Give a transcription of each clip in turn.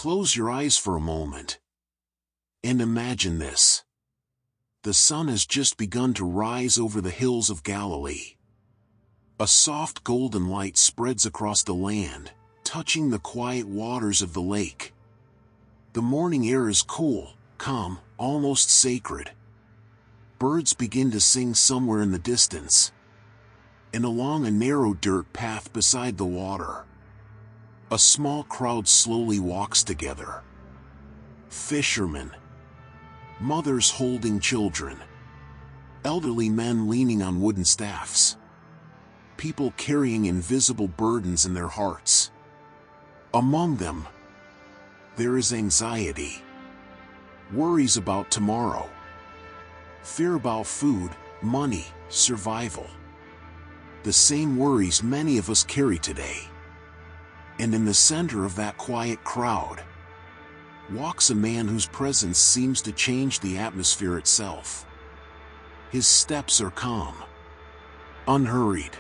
Close your eyes for a moment. And imagine this. The sun has just begun to rise over the hills of Galilee. A soft golden light spreads across the land, touching the quiet waters of the lake. The morning air is cool, calm, almost sacred. Birds begin to sing somewhere in the distance. And along a narrow dirt path beside the water, a small crowd slowly walks together. Fishermen, mothers holding children, elderly men leaning on wooden staffs, people carrying invisible burdens in their hearts. Among them, there is anxiety, worries about tomorrow, fear about food, money, survival. The same worries many of us carry today. And in the center of that quiet crowd walks a man whose presence seems to change the atmosphere itself. His steps are calm, unhurried.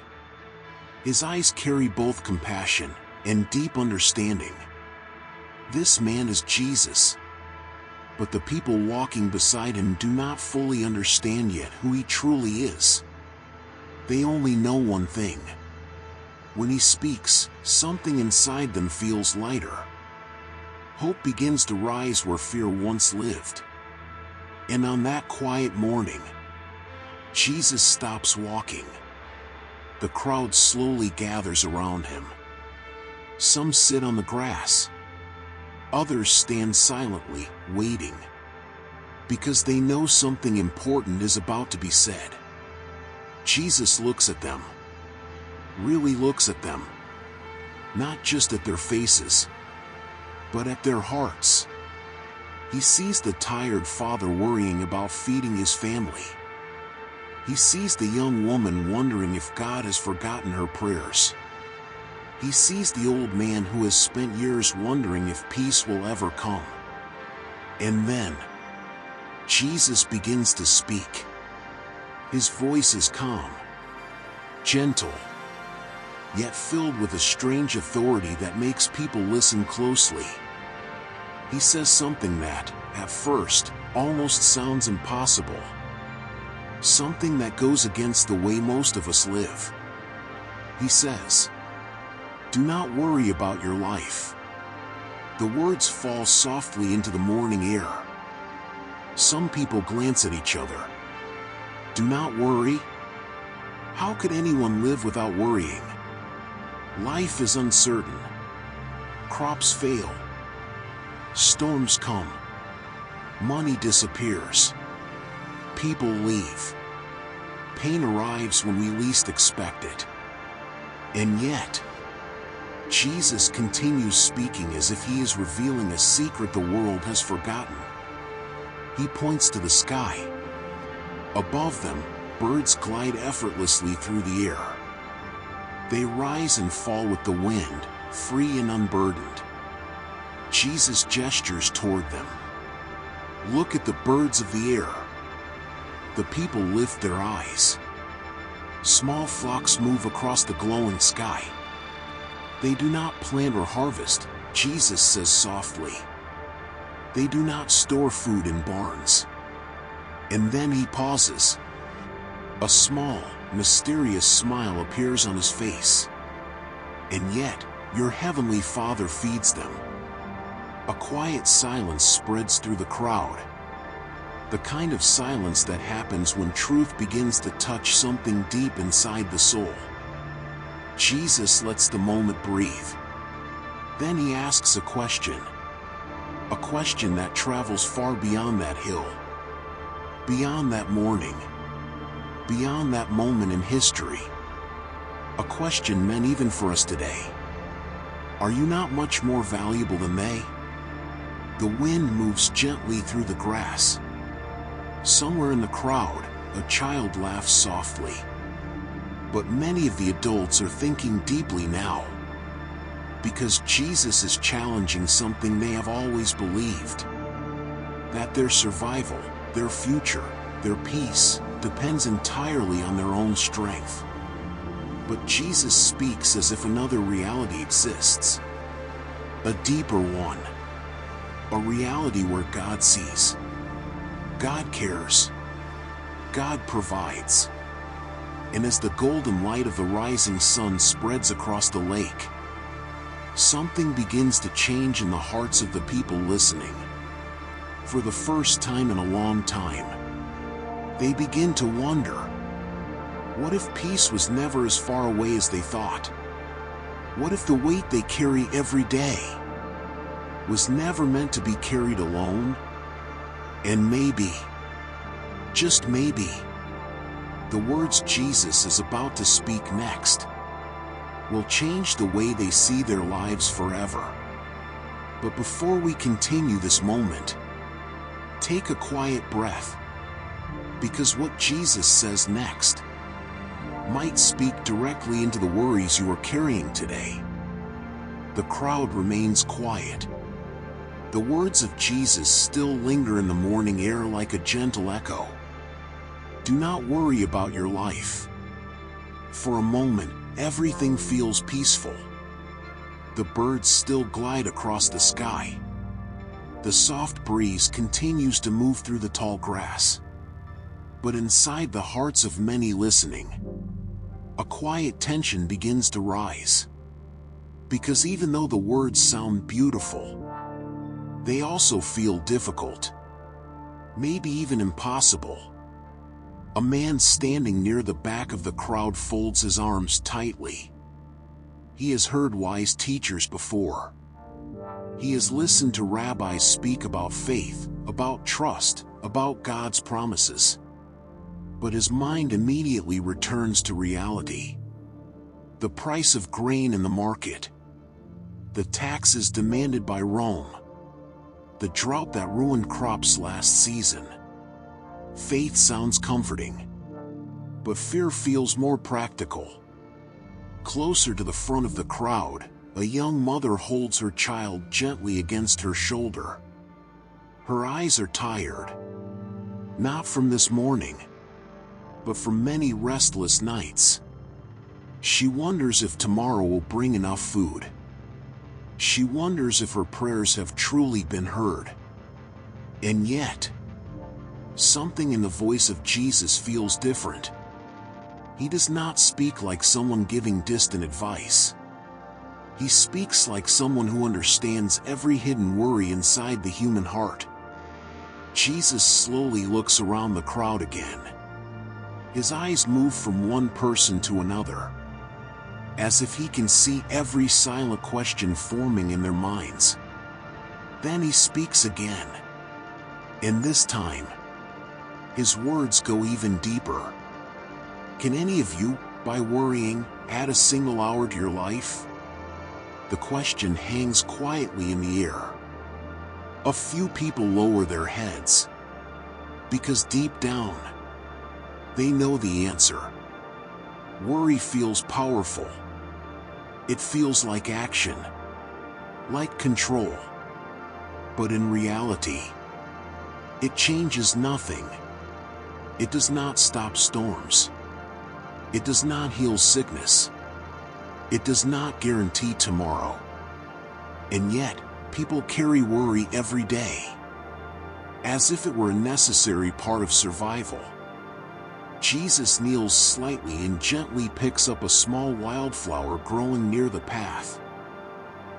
His eyes carry both compassion and deep understanding. This man is Jesus. But the people walking beside him do not fully understand yet who he truly is. They only know one thing. When he speaks, something inside them feels lighter. Hope begins to rise where fear once lived. And on that quiet morning, Jesus stops walking. The crowd slowly gathers around him. Some sit on the grass. Others stand silently, waiting. Because they know something important is about to be said. Jesus looks at them. Really looks at them. Not just at their faces, but at their hearts. He sees the tired father worrying about feeding his family. He sees the young woman wondering if God has forgotten her prayers. He sees the old man who has spent years wondering if peace will ever come. And then, Jesus begins to speak. His voice is calm, gentle, yet filled with a strange authority that makes people listen closely. He says something that, at first, almost sounds impossible. Something that goes against the way most of us live. He says, "Do not worry about your life." The words fall softly into the morning air. Some people glance at each other. Do not worry? How could anyone live without worrying? Life is uncertain. Crops fail. Storms come. Money disappears. People leave. Pain arrives when we least expect it. And yet, Jesus continues speaking as if he is revealing a secret the world has forgotten. He points to the sky. Above them, birds glide effortlessly through the air. They rise and fall with the wind, free and unburdened. Jesus gestures toward them. Look at the birds of the air. The people lift their eyes. Small flocks move across the glowing sky. They do not plant or harvest, Jesus says softly. They do not store food in barns. And then he pauses. A small, mysterious smile appears on his face. And yet, your heavenly Father feeds them. A quiet silence spreads through the crowd. The kind of silence that happens when truth begins to touch something deep inside the soul. Jesus lets the moment breathe. Then he asks a question. A question that travels far beyond that hill. Beyond that morning. Beyond that moment in history. A question meant even for us today. Are you not much more valuable than they? The wind moves gently through the grass. Somewhere in the crowd, a child laughs softly. But many of the adults are thinking deeply now. Because Jesus is challenging something they have always believed. That their survival, their future, their peace, depends entirely on their own strength. But Jesus speaks as if another reality exists. A deeper one. A reality where God sees, God cares, God provides. And as the golden light of the rising sun spreads across the lake, something begins to change in the hearts of the people listening. For the first time in a long time, they begin to wonder, what if peace was never as far away as they thought? What if the weight they carry every day was never meant to be carried alone? And maybe, just maybe, the words Jesus is about to speak next will change the way they see their lives forever. But before we continue this moment, take a quiet breath, because what Jesus says next might speak directly into the worries you are carrying today. The crowd remains quiet. The words of Jesus still linger in the morning air like a gentle echo. Do not worry about your life. For a moment, everything feels peaceful. The birds still glide across the sky. The soft breeze continues to move through the tall grass. But inside the hearts of many listening, a quiet tension begins to rise. Because even though the words sound beautiful, they also feel difficult, maybe even impossible. A man standing near the back of the crowd folds his arms tightly. He has heard wise teachers before. He has listened to rabbis speak about faith, about trust, about God's promises. But his mind immediately returns to reality. The price of grain in the market, the taxes demanded by Rome, the drought that ruined crops last season. Faith sounds comforting, but fear feels more practical. Closer to the front of the crowd, a young mother holds her child gently against her shoulder. Her eyes are tired, not from this morning, but from many restless nights. She wonders if tomorrow will bring enough food. She wonders if her prayers have truly been heard. And yet, something in the voice of Jesus feels different. He does not speak like someone giving distant advice. He speaks like someone who understands every hidden worry inside the human heart. Jesus slowly looks around the crowd again. His eyes move from one person to another, as if he can see every silent question forming in their minds. Then he speaks again. And this time, his words go even deeper. Can any of you, by worrying, add a single hour to your life? The question hangs quietly in the air. A few people lower their heads, because deep down, they know the answer. Worry feels powerful. It feels like action, like control. But in reality, it changes nothing. It does not stop storms. It does not heal sickness. It does not guarantee tomorrow. And yet, people carry worry every day, as if it were a necessary part of survival. Jesus kneels slightly and gently picks up a small wildflower growing near the path.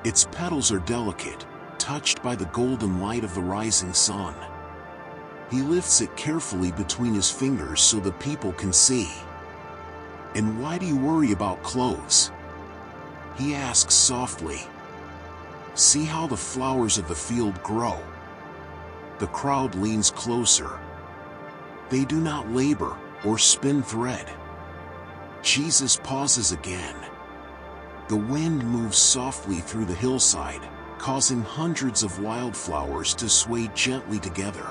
Its petals are delicate, touched by the golden light of the rising sun. He lifts it carefully between his fingers so the people can see. And why do you worry about clothes? He asks softly. See how the flowers of the field grow. The crowd leans closer. They do not labor or spin thread. Jesus pauses again. The wind moves softly through the hillside, causing hundreds of wildflowers to sway gently together.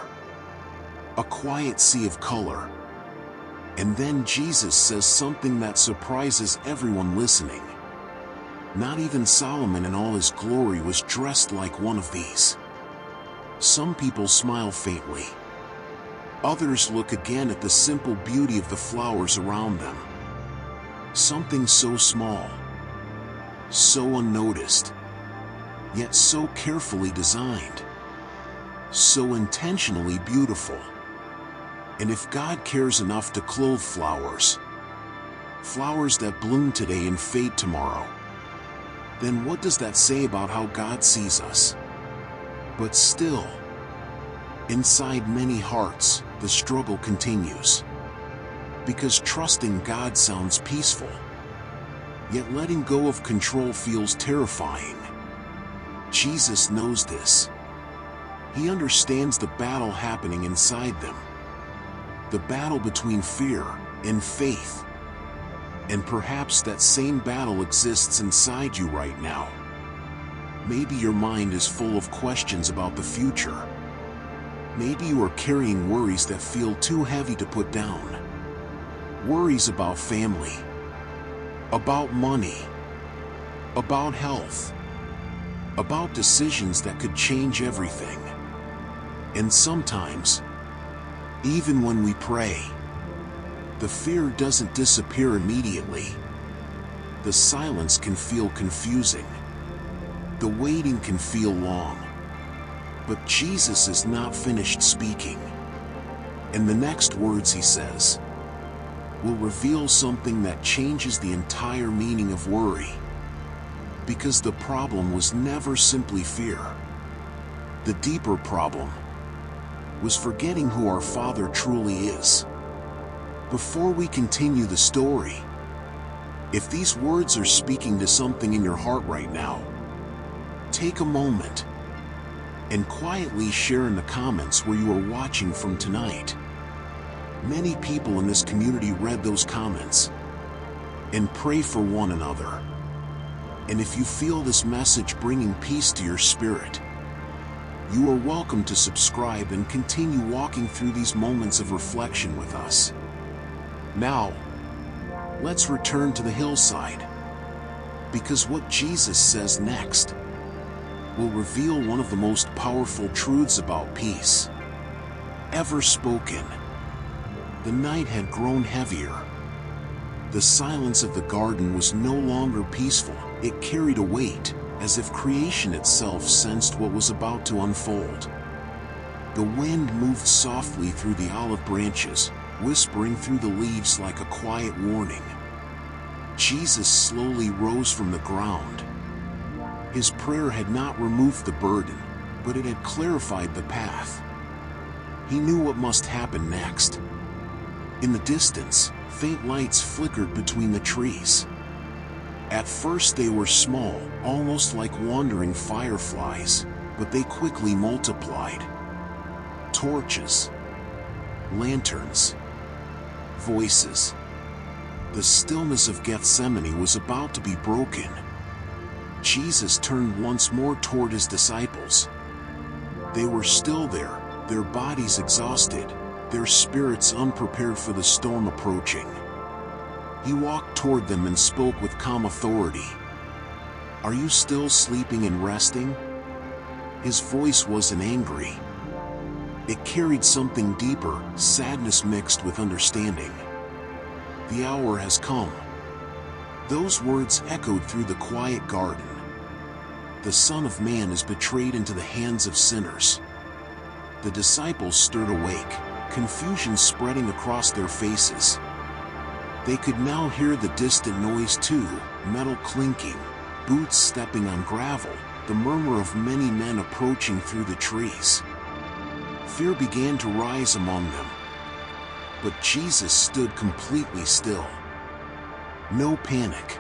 A quiet sea of color. And then Jesus says something that surprises everyone listening. Not even Solomon in all his glory was dressed like one of these. Some people smile faintly. Others look again at the simple beauty of the flowers around them. Something so small, so unnoticed, yet so carefully designed. so intentionally beautiful. And if God cares enough to clothe flowers, flowers that bloom today and fade tomorrow, then what does that say about how God sees us? But still, inside many hearts, the struggle continues. Because trusting God sounds peaceful, yet letting go of control feels terrifying. Jesus knows this. He understands the battle happening inside them. The battle between fear and faith. And perhaps that same battle exists inside you right now. Maybe your mind is full of questions about the future. Maybe you are carrying worries that feel too heavy to put down. Worries about family, about money, about health, about decisions that could change everything. And sometimes, even when we pray, the fear doesn't disappear immediately. The silence can feel confusing. The waiting can feel long. But Jesus is not finished speaking. And the next words he says will reveal something that changes the entire meaning of worry. Because the problem was never simply fear. The deeper problem was forgetting who our Father truly is. Before we continue the story, if these words are speaking to something in your heart right now, take a moment and quietly share in the comments where you are watching from tonight. Many people in this community read those comments and pray for one another. And if you feel this message bringing peace to your spirit, you are welcome to subscribe and continue walking through these moments of reflection with us. Now, let's return to the hillside, because what Jesus says next will reveal one of the most powerful truths about peace ever spoken. The night had grown heavier. The silence of the garden was no longer peaceful. It carried a weight, as if creation itself sensed what was about to unfold. The wind moved softly through the olive branches, whispering through the leaves like a quiet warning. Jesus slowly rose from the ground. His prayer had not removed the burden, but it had clarified the path. He knew what must happen next. In the distance, faint lights flickered between the trees. At first they were small, almost like wandering fireflies, but they quickly multiplied. Torches, lanterns, voices. The stillness of Gethsemane was about to be broken. Jesus turned once more toward his disciples. They were still there, their bodies exhausted, their spirits unprepared for the storm approaching. He walked toward them and spoke with calm authority. "Are you still sleeping and resting?" His voice wasn't angry. It carried something deeper, sadness mixed with understanding. "The hour has come." Those words echoed through the quiet garden. The Son of Man is betrayed into the hands of sinners. The disciples stirred awake, confusion spreading across their faces. They could now hear the distant noise too, metal clinking, boots stepping on gravel, the murmur of many men approaching through the trees. Fear began to rise among them. But Jesus stood completely still. No panic.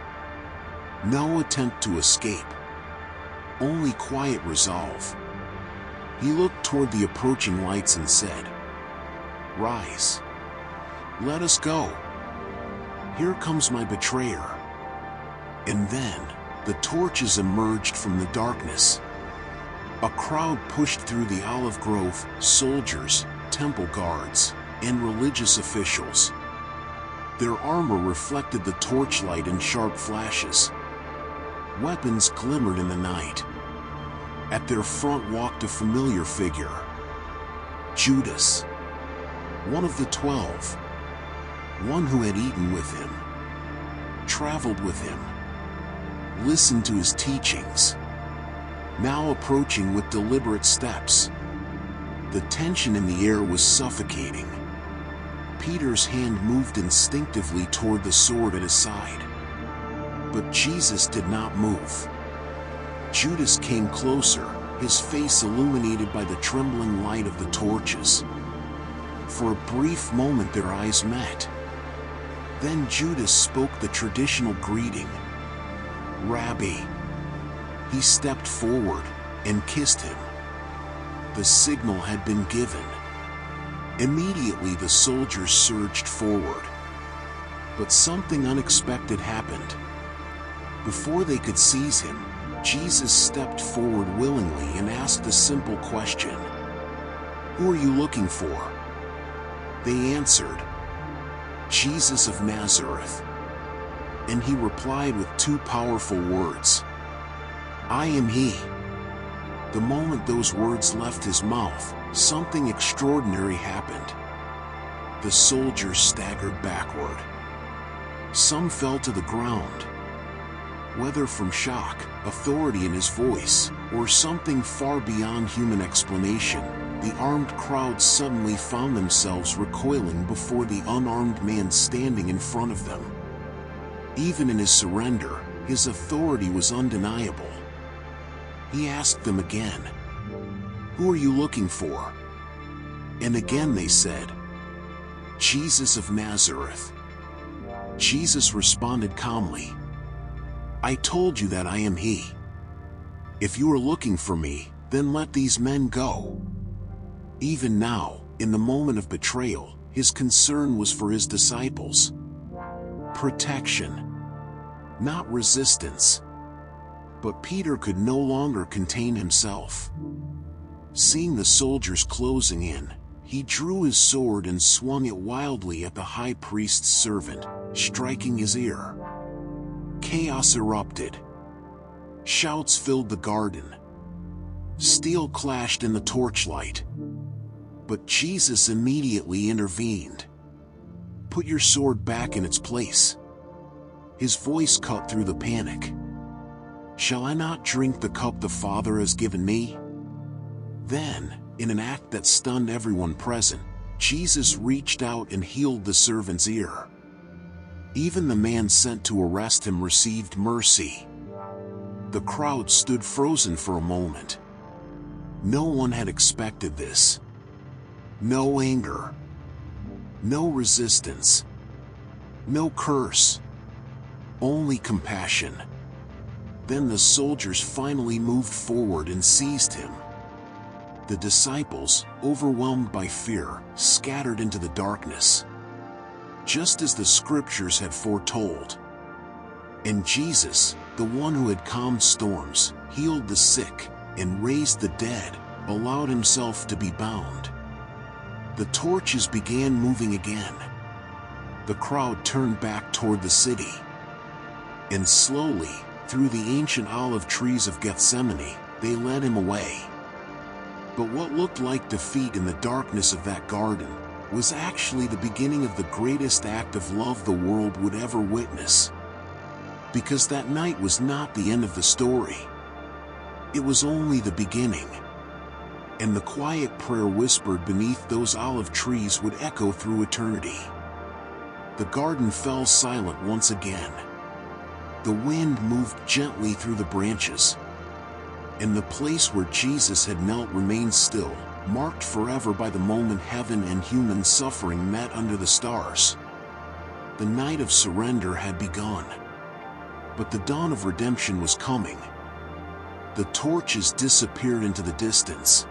No attempt to escape. Only quiet resolve. He looked toward the approaching lights and said, "Rise. Let us go. Here comes my betrayer." And then, the torches emerged from the darkness. A crowd pushed through the olive grove, soldiers, temple guards, and religious officials. Their armor reflected the torchlight in sharp flashes. Weapons glimmered in the night. At their front walked a familiar figure. Judas, one of the 12, one who had eaten with him, traveled with him, listened to his teachings, now approaching with deliberate steps. The tension in the air was suffocating. Peter's hand moved instinctively toward the sword at his side. But Jesus did not move. Judas came closer, his face illuminated by the trembling light of the torches. For a brief moment their eyes met. Then Judas spoke the traditional greeting, "Rabbi." He stepped forward and kissed him. The signal had been given. Immediately the soldiers surged forward. But something unexpected happened. Before they could seize him, Jesus stepped forward willingly and asked a simple question. "Who are you looking for?" They answered, "Jesus of Nazareth." And he replied with two powerful words, "I am he." The moment those words left his mouth, something extraordinary happened. The soldiers staggered backward. Some fell to the ground. Whether from shock, authority in his voice, or something far beyond human explanation, the armed crowd suddenly found themselves recoiling before the unarmed man standing in front of them. Even in his surrender, his authority was undeniable. He asked them again, "Who are you looking for?" And again they said, "Jesus of Nazareth." Jesus responded calmly, "I told you that I am he. If you are looking for me, then let these men go." Even now, in the moment of betrayal, his concern was for his disciples. Protection, not resistance. But Peter could no longer contain himself. Seeing the soldiers closing in, he drew his sword and swung it wildly at the high priest's servant, striking his ear. Chaos erupted. Shouts filled the garden. Steel clashed in the torchlight. But Jesus immediately intervened. "Put your sword back in its place." His voice cut through the panic. "Shall I not drink the cup the Father has given me?" Then, in an act that stunned everyone present, Jesus reached out and healed the servant's ear. Even the man sent to arrest him received mercy. The crowd stood frozen for a moment. No one had expected this. No anger. No resistance. No curse. Only compassion. Then the soldiers finally moved forward and seized him. The disciples, overwhelmed by fear, scattered into the darkness, just as the scriptures had foretold. And Jesus, the one who had calmed storms, healed the sick, and raised the dead, allowed himself to be bound. The torches began moving again. The crowd turned back toward the city. And slowly, through the ancient olive trees of Gethsemane, they led him away. But what looked like defeat in the darkness of that garden was actually the beginning of the greatest act of love the world would ever witness. Because that night was not the end of the story. It was only the beginning. And the quiet prayer whispered beneath those olive trees would echo through eternity. The garden fell silent once again. The wind moved gently through the branches. And the place where Jesus had knelt remained still, marked forever by the moment heaven and human suffering met under the stars. The night of surrender had begun. But the dawn of redemption was coming. The torches disappeared into the distance.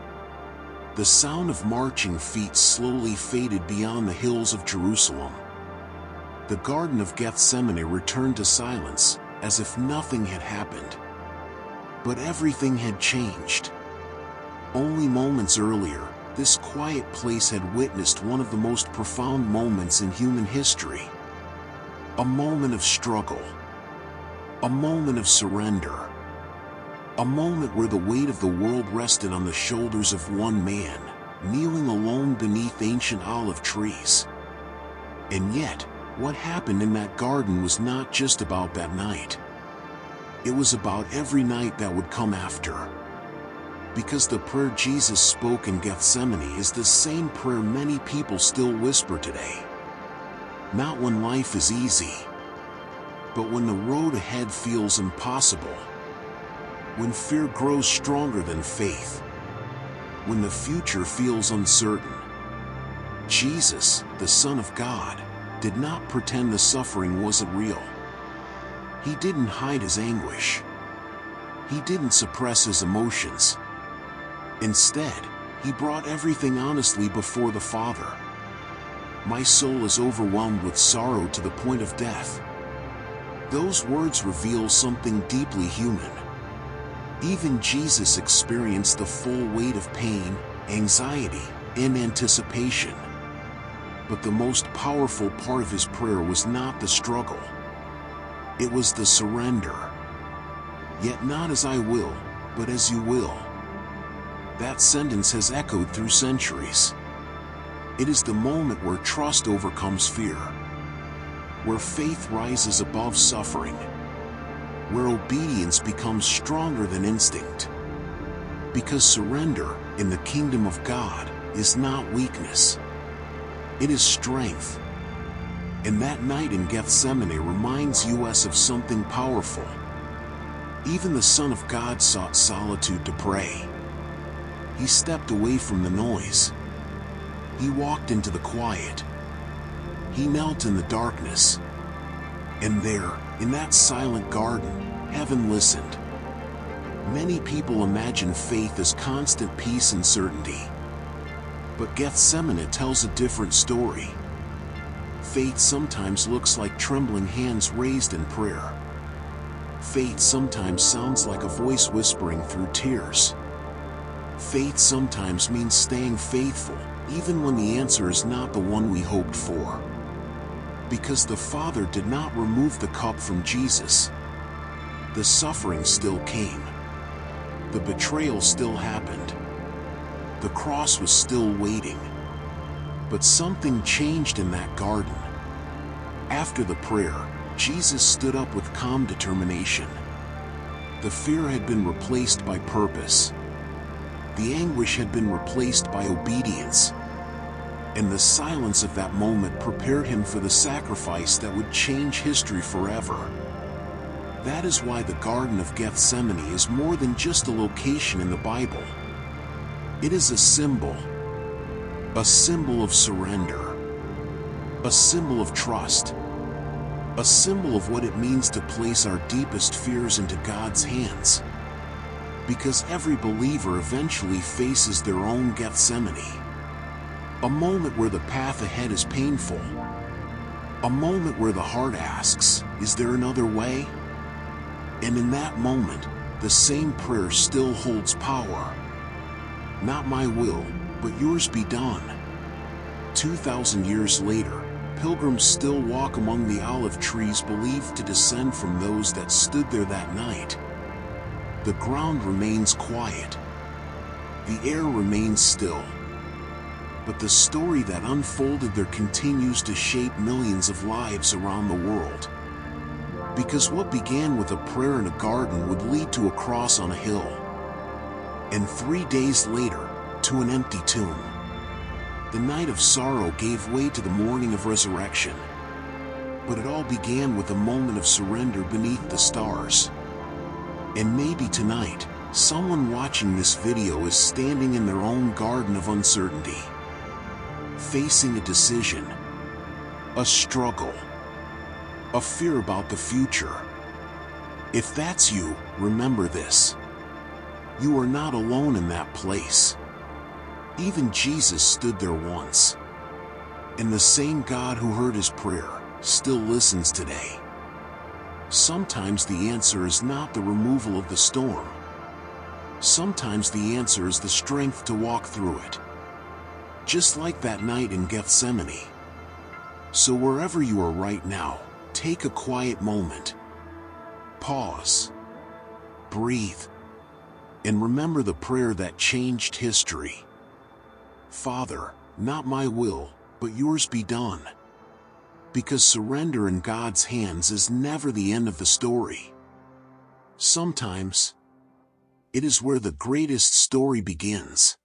The sound of marching feet slowly faded beyond the hills of Jerusalem. The Garden of Gethsemane returned to silence, as if nothing had happened. But everything had changed. Only moments earlier, this quiet place had witnessed one of the most profound moments in human history. A moment of struggle. A moment of surrender. A moment where the weight of the world rested on the shoulders of one man, kneeling alone beneath ancient olive trees. And yet, what happened in that garden was not just about that night. It was about every night that would come after. Because the prayer Jesus spoke in Gethsemane is the same prayer many people still whisper today. Not when life is easy, but when the road ahead feels impossible. When fear grows stronger than faith. When the future feels uncertain. Jesus, the Son of God, did not pretend the suffering wasn't real. He didn't hide his anguish. He didn't suppress his emotions. Instead, he brought everything honestly before the Father. My soul is overwhelmed with sorrow to the point of death. Those words reveal something deeply human. Even Jesus experienced the full weight of pain, anxiety, and anticipation. But the most powerful part of his prayer was not the struggle. It was the surrender. Yet not as I will, but as you will. That sentence has echoed through centuries. It is the moment where trust overcomes fear, where faith rises above suffering, where obedience becomes stronger than instinct. Because surrender, in the kingdom of God, is not weakness. It is strength. And that night in Gethsemane reminds us of something powerful. Even the Son of God sought solitude to pray. He stepped away from the noise. He walked into the quiet. He knelt in the darkness. And there, in that silent garden, heaven listened. Many people imagine faith as constant peace and certainty. But Gethsemane tells a different story. Faith sometimes looks like trembling hands raised in prayer. Faith sometimes sounds like a voice whispering through tears. Faith sometimes means staying faithful, even when the answer is not the one we hoped for. Because the Father did not remove the cup from Jesus. The suffering still came. The betrayal still happened. The cross was still waiting. But something changed in that garden. After the prayer, Jesus stood up with calm determination. The fear had been replaced by purpose. The anguish had been replaced by obedience. And the silence of that moment prepared him for the sacrifice that would change history forever. That is why the Garden of Gethsemane is more than just a location in the Bible. It is a symbol of surrender, a symbol of trust, a symbol of what it means to place our deepest fears into God's hands. Because every believer eventually faces their own Gethsemane. A moment where the path ahead is painful. A moment where the heart asks, is there another way? And in that moment, the same prayer still holds power. Not my will, but yours be done. 2,000 years later, pilgrims still walk among the olive trees believed to descend from those that stood there that night. The ground remains quiet. The air remains still. But the story that unfolded there continues to shape millions of lives around the world. Because what began with a prayer in a garden would lead to a cross on a hill. And 3 days later, to an empty tomb. The night of sorrow gave way to the morning of resurrection. But it all began with a moment of surrender beneath the stars. And maybe tonight, someone watching this video is standing in their own garden of uncertainty. Facing a decision, a struggle, a fear about the future. If that's you, remember this. You are not alone in that place. Even Jesus stood there once. And the same God who heard his prayer still listens today. Sometimes the answer is not the removal of the storm. Sometimes the answer is the strength to walk through it. Just like that night in Gethsemane. So wherever you are right now, take a quiet moment. Pause. Breathe. And remember the prayer that changed history. Father, not my will, but yours be done. Because surrender in God's hands is never the end of the story. Sometimes, It is where the greatest story begins.